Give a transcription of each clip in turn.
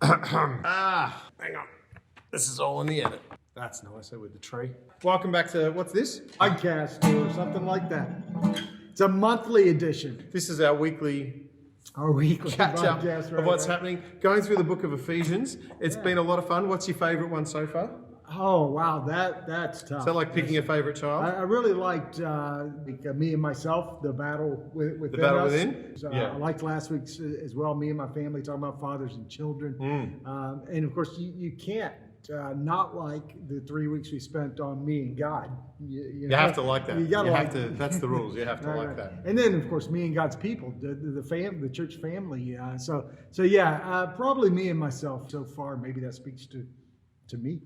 Hang on. This is all in the edit. That's nicer with the tree. Welcome back to, what's this? Podcast or something like that. It's a monthly edition. This is our weekly catch up podcast, of what's happening. Going through the book of Ephesians. It's been a lot of fun. What's your favourite one so far? Oh, wow, that's tough. Is that like picking a favourite child? I really liked Me and Myself, the battle within The battle us. within? So, Yeah. I liked last week's as well, Me and My Family, talking about fathers and children. And of course, you can't not like the 3 weeks we spent on Me and God. You have to like that. You gotta like to. That's the rules. You have to like that. And then, of course, Me and God's people, the church family. So yeah, probably Me and Myself so far. Maybe that speaks to me.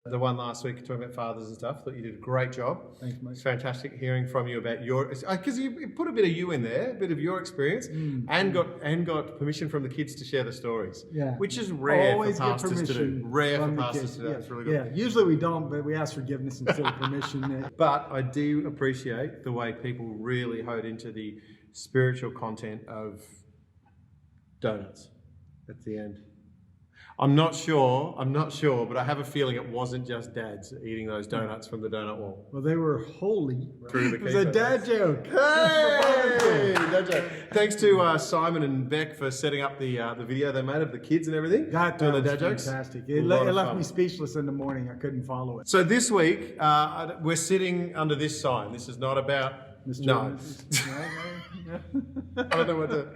The one last week talking about fathers and stuff. Thought you did a great job. Thanks, Mike. It's fantastic hearing from you about your, because you put a bit of you in there, a bit of your experience, and got permission from the kids to share the stories. Yeah, which is rare Always for get pastors to do. permission Rare for from the pastors kids. to do. Yeah. It's really good. Yeah, usually we don't, but we ask forgiveness instead of permission. But I do appreciate the way people really hone into the spiritual content of donuts at the end. I'm not sure, but I have a feeling it wasn't just dads eating those donuts from the donut wall. Well, they were holy. Through the It was a dad joke. Hey! Dad joke. Thanks to Simon and Beck for setting up the video they made of the kids and everything. That doing the was dad jokes. fantastic. A It lot of left fun. me speechless in the morning. I couldn't follow it. So this week, we're sitting under this sign. This is not about... No. I don't know what to...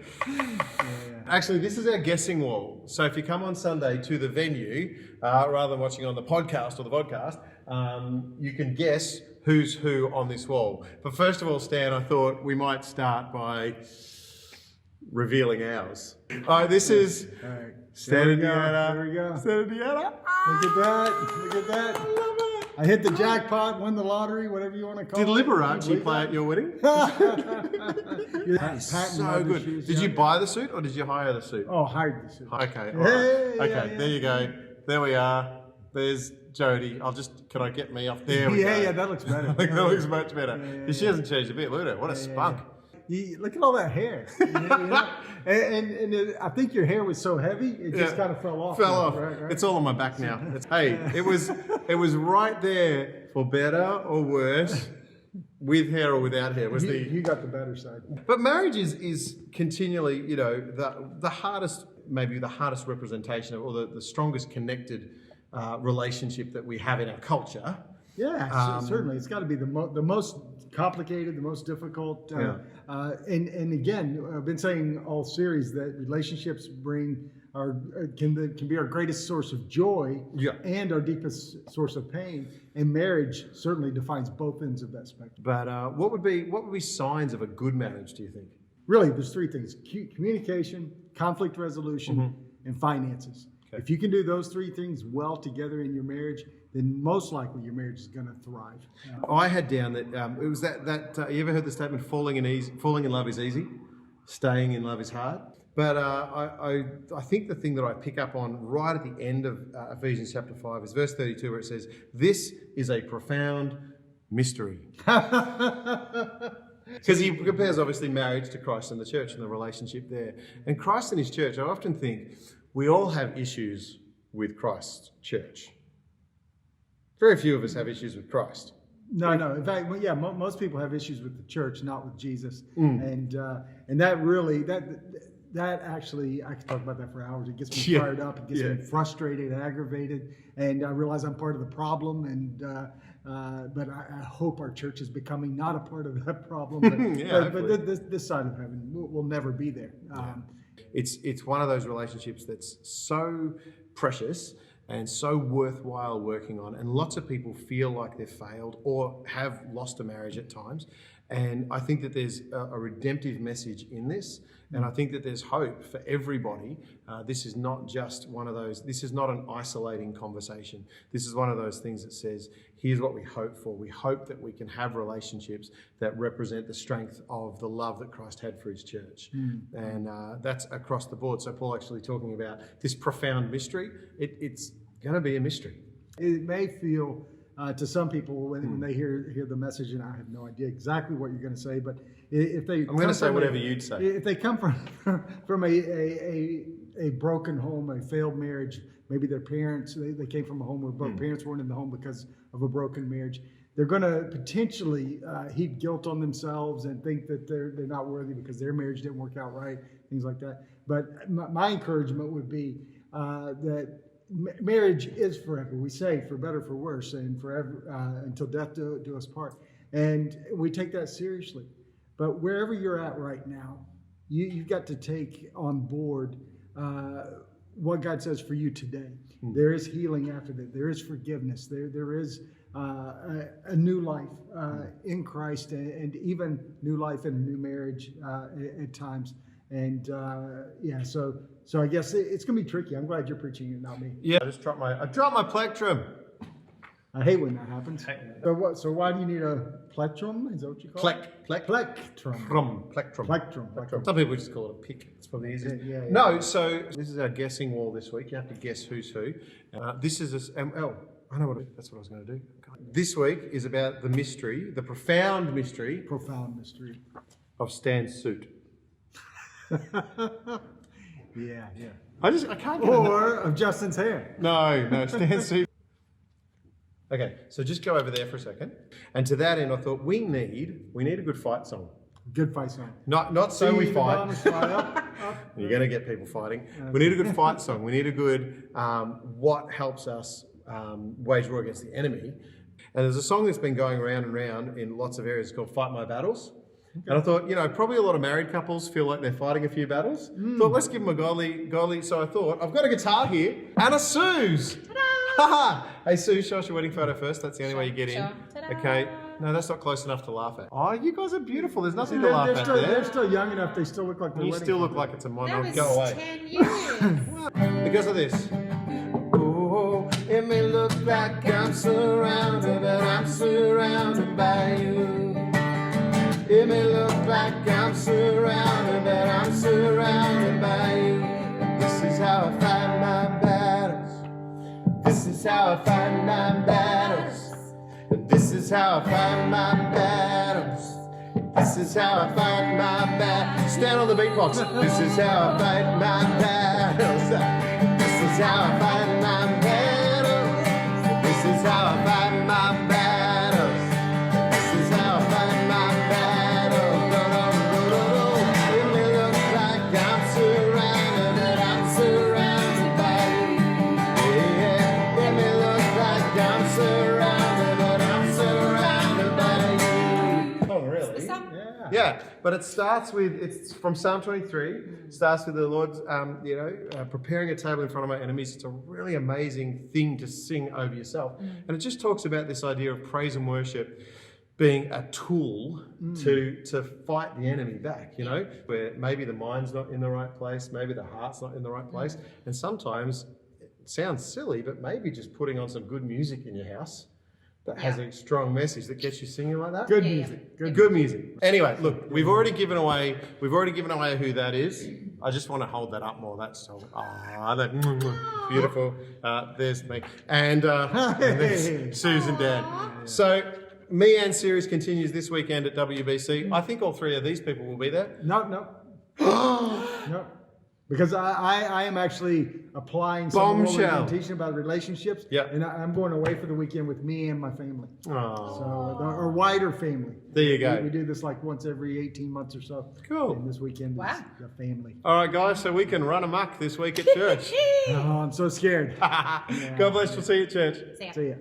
Actually, this is our guessing wall. So if you come on Sunday to the venue, rather than watching on the podcast or the vodcast, you can guess who's who on this wall. But first of all, Stan, I thought we might start by revealing ours. All right, this is All right. Stan and Deanna. There we go. Stan and Deanna. Look at that. Look at that. I love it. I hit the jackpot, won the lottery, whatever you want to call it. Did Liberace play at your wedding? That is so good. Did you buy the suit or did you hire the suit? Oh, hired the suit. Okay, all right. Hey, Okay, yeah. there you go. There we are. There's Jody. Can I get me off? There we go. Yeah, that looks better. I think that looks much better. Yeah, She hasn't changed a bit. Look at her. What a spunk. Look at all that hair. You know? And I think your hair was so heavy, it just kind of fell off. Fell now, off. Right? It's all on my back now. Hey, it was right there for better or worse, with hair or without hair. You got the better side. But marriage is continually, the hardest representation of, or the strongest connected relationship that we have in our culture. Yeah, certainly. It's got to be the most complicated, the most difficult. And again, I've been saying all series that relationships can be our greatest source of joy and our deepest source of pain. And marriage certainly defines both ends of that spectrum. But what would be signs of a good marriage, do you think? Really, there's three things: communication, conflict resolution, and finances. Okay. If you can do those three things well together in your marriage, then most likely your marriage is going to thrive. I had down that it was that you ever heard the statement falling in love is easy, staying in love is hard. But I think the thing that I pick up on right at the end of Ephesians chapter 5 is verse 32, where it says, "This is a profound mystery." Because he compares obviously marriage to Christ and the church and the relationship there. And Christ and his church, I often think we all have issues with Christ's church. Very few of us have issues with Christ. No. In fact, most people have issues with the church, not with Jesus. And that really, that actually, I could talk about that for hours. It gets me fired up. It gets me frustrated, aggravated, and I realize I'm part of the problem. And but I hope our church is becoming not a part of that problem. But this side of heaven will never be there. It's one of those relationships that's so precious and so worthwhile working on. And lots of people feel like they've failed or have lost a marriage at times. And I think that there's a redemptive message in this. And I think that there's hope for everybody. This is not just one of those, this is not an isolating conversation. This is one of those things that says, here's what we hope for. We hope that we can have relationships that represent the strength of the love that Christ had for his church. And that's across the board. So Paul actually talking about this profound mystery. It's going to be a mystery. It may feel to some people when they hear the message, and I have no idea exactly what you're going to say, but if they I'm going to say whatever you'd say. If they come from a a broken home, a failed marriage. Maybe their parents, they came from a home where both parents weren't in the home because of a broken marriage. They're going to potentially heap guilt on themselves and think that they're not worthy because their marriage didn't work out right, things like that. But my encouragement would be that marriage is forever. We say for better, for worse, and forever until death do us part. And we take that seriously. But wherever you're at right now, you've got to take on board what God says for you today. There is healing after that. There is forgiveness. There is a new life in Christ, and even new life in a new marriage at times. And so I guess it's going to be tricky. I'm glad you're preaching it, not me. Yeah, I dropped my plectrum. I hate when that happens. So why do you need a plectrum? Is that what you call it? Plectrum. Plectrum. Some people just call it a pick. It's probably easier. Yeah. No, so this is our guessing wall this week. You have to guess who's who. This is I know that's what I was going to do. This week is about the mystery, the profound mystery of Stan's suit. Yeah. I can't get Or of Justin's hair. No, Stan's suit. Okay, so just go over there for a second. And to that end, I thought we need a good fight song. Good fight song. Not so we fight. Up. You're going to get people fighting. We need a good fight song. We need a good what helps us wage war against the enemy. And there's a song that's been going round and round in lots of areas called Fight My Battles. Okay. And I thought, probably a lot of married couples feel like they're fighting a few battles. Thought, let's give them a godly. So I thought, I've got a guitar here and a Suze. Ta-da! Hey, Sue, show us your wedding photo first. That's the only way you get in. Ta-da. Okay. No, that's not close enough to laugh at. Oh, you guys are beautiful. There's nothing to laugh at there. They're still young enough. They still look like they're You wedding still look couple. like it's a That mono. was Go away. 10 years. Because of this. Oh, it may look like I'm surrounded, but I'm surrounded by you. It may look like I'm surrounded, but I'm surrounded by you. This is how I fight my battles. This is how I fight my battles. This is how I fight my battles. This is how I fight my battles. Stand on the beatbox. This is how I fight my battles. This is how I fight my battles. This is how I fight my battles. This is how I fight my battles. It may look like I'm surrounded, but I'm surrounded by you. Yeah, it may look like I'm surrounded, but I'm surrounded by you. Oh, really? Yeah, but it starts with, it's from Psalm 23. It starts with the Lord's, preparing a table in front of my enemies. It's a really amazing thing to sing over yourself. And it just talks about this idea of praise and worship being a tool to fight the enemy back, where maybe the mind's not in the right place, maybe the heart's not in the right place. And sometimes it sounds silly, but maybe just putting on some good music in your house that has a strong message that gets you singing like that. Good music. Good music. Anyway, look, we've already given away who that is. I just want to hold that up more. That's so beautiful. There's me. And there's Susan Dan. So Me and series continues this weekend at WBC. I think all three of these people will be there. No. No. Because I am actually applying some of what we've been teaching about relationships. Yeah. And I'm going away for the weekend with me and my family. Oh. So our wider family. There you go. We do this like once every 18 months or so. Cool. And this weekend is the family. All right, guys, so we can run amok this week at church. Oh, I'm so scared. God bless. We'll see you at church. See ya. See ya.